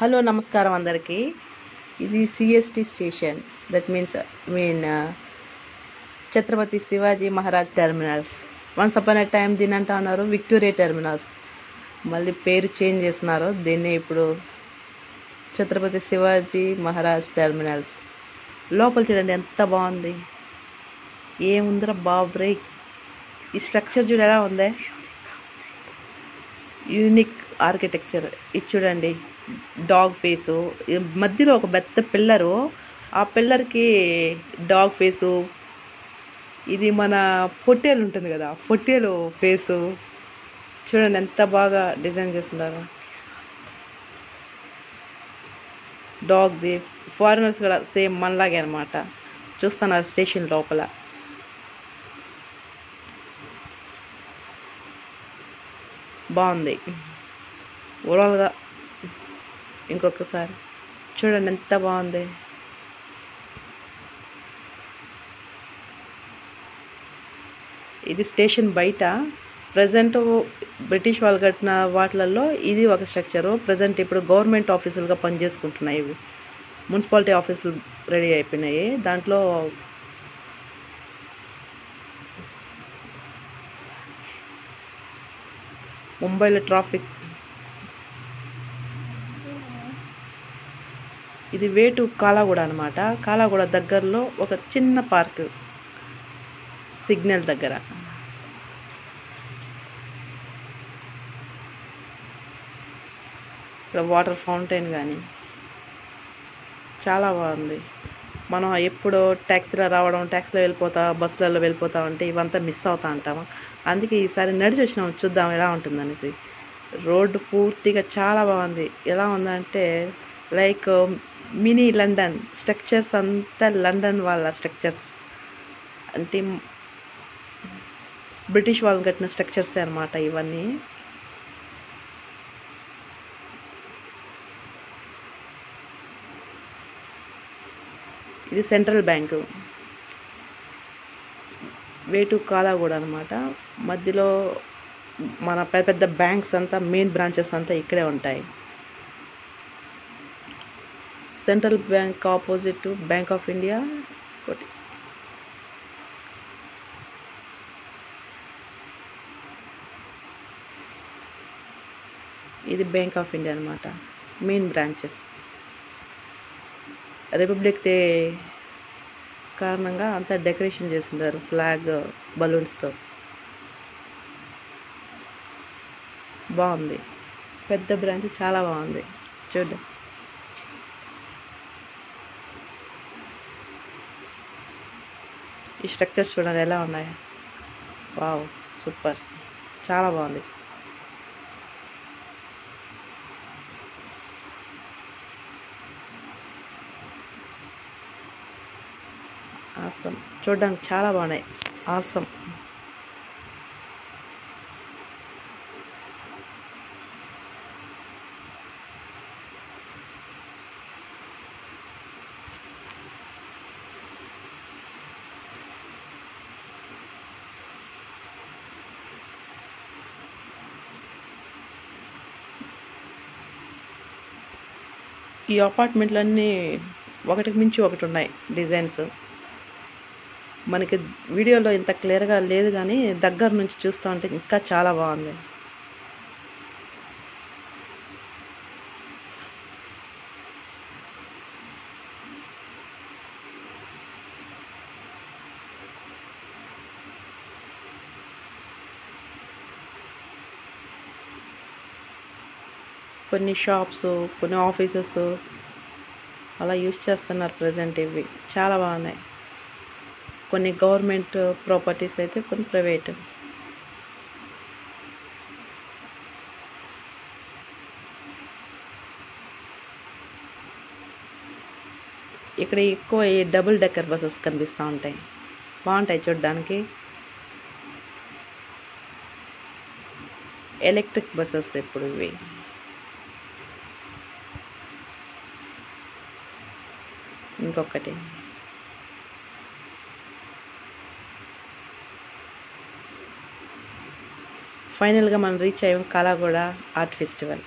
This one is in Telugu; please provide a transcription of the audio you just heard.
హలో నమస్కారం అందరికీ. ఇది CST station. That means Chhatrapati Shivaji Maharaj terminals. Once upon a time దీని అంటా ఉన్నారు విక్టోరియా టెర్మినల్స్. మళ్ళీ పేరు చేంజ్ చేస్తున్నారు. దీన్ని ఇప్పుడు ఛత్రపతి శివాజీ మహారాజ్ టెర్మినల్స్. లోపల చూడండి ఎంత బాగుంది. ఏముందిరా బాబ్రే, ఈ స్ట్రక్చర్ చూడ ఎలా ఉందే, యూనిక్ ఆర్కిటెక్చర్. ఇది చూడండి, డాగ్ ఫేసు, మధ్యలో ఒక పెద్ద పిల్లరు, ఆ పిల్లర్కి డాగ్ ఫేసు. ఇది మన పొట్టేలు ఉంటుంది కదా, పొట్టేలు ఫేసు చూడండి ఎంత బాగా డిజైన్ చేస్తున్నారు. డాగ్ది ఫారినర్స్ కూడా సేమ్ మనలాగే అనమాట. చూస్తున్నారు స్టేషన్ లోపల. బాగుంది ఓవరాల్గా. ఇంకొకసారి చూడండి ఎంత బాగుంది. ఇది స్టేషన్ బయట. ప్రజెంట్ బ్రిటిష్ వాళ్ళు కట్టిన వాటిలలో ఇది ఒక స్ట్రక్చరు. ప్రజెంట్ ఇప్పుడు గవర్నమెంట్ ఆఫీసులుగా పనిచేసుకుంటున్నాయి. ఇవి మున్సిపాలిటీ ఆఫీసులు రెడీ అయిపోయినాయి. దాంట్లో ముంబైలో ట్రాఫిక్. ఇది వే టు కాలాగూడ అనమాట. కాలాగూడ దగ్గరలో ఒక చిన్న పార్క్, సిగ్నల్ దగ్గర. ఇక్కడ వాటర్ ఫౌంటైన్ కానీ చాలా బాగుంది. మనం ఎప్పుడో ట్యాక్సీలో రావడం, ట్యాక్సీలో వెళ్ళిపోతా, బస్సులలో వెళ్ళిపోతా ఉంటే ఇవంతా మిస్ అవుతా ఉంటాము. అందుకే ఈసారి నడిచి వచ్చినాము, చూద్దాం ఎలా ఉంటుందనేసి. రోడ్డు పూర్తిగా చాలా బాగుంది. ఎలా ఉందంటే లైక్ మినీ లండన్ స్ట్రక్చర్స్ అంతా లండన్ వాళ్ళ స్ట్రక్చర్స్, అంటే బ్రిటిష్ వాళ్ళు కట్టిన స్ట్రక్చర్సే అనమాట ఇవన్నీ. ఇది సెంట్రల్ బ్యాంకు, వే టు కాలాగూడ అనమాట. మధ్యలో మన పెద్ద పెద్ద బ్యాంక్స్ అంతా, మెయిన్ బ్రాంచెస్ అంతా ఇక్కడే ఉంటాయి. Central bank opposite bank of India ఒకటి. ఇది బ్యాంక్ ఆఫ్ ఇండియా అనమాట, మెయిన్ బ్రాంచెస్. రిపబ్లిక్ డే కారణంగా అంతా డెకరేషన్ చేసింటారు ఫ్లాగ్ బలూన్స్తో. బాగుంది, పెద్ద బ్రాంచ్ చాలా బాగుంది. చూద్దాం. ఈ స్ట్రక్చర్స్ చూడండి ఎలా ఉన్నాయి. వావ్, సూపర్, చాలా బాగుంది. ఆసం, చూడడానికి చాలా బాగున్నాయి. ఆసం. ఈ అపార్ట్మెంట్లన్నీ ఒకటికి మించి ఒకటి ఉన్నాయి డిజైన్స్. మనకి వీడియోలో ఇంత క్లియర్గా లేదు, కానీ దగ్గర నుంచి చూస్తూ ఉంటే ఇంకా చాలా బాగుంది. కొన్ని షాప్స్, కొన్ని ఆఫీసెస్ అలా యూజ్ చేస్తున్నారు ప్రజెంట్. ఇవి చాలా బాగున్నాయి. కొన్ని గవర్నమెంట్ ప్రాపర్టీస్ అయితే, కొన్ని ప్రైవేట్. ఇక్కడ ఎక్కువ ఈ డబుల్ డెక్కర్ బస్సెస్ కనిపిస్తూ ఉంటాయి, బాగుంటాయి చూడడానికి. ఎలక్ట్రిక్ బస్సెస్ ఇప్పుడు ఇవి. ఇంకొకటి ఫైనల్గా మనం రీచ్ అయ్యాం కాలాగూడ ఆర్ట్ ఫెస్టివల్.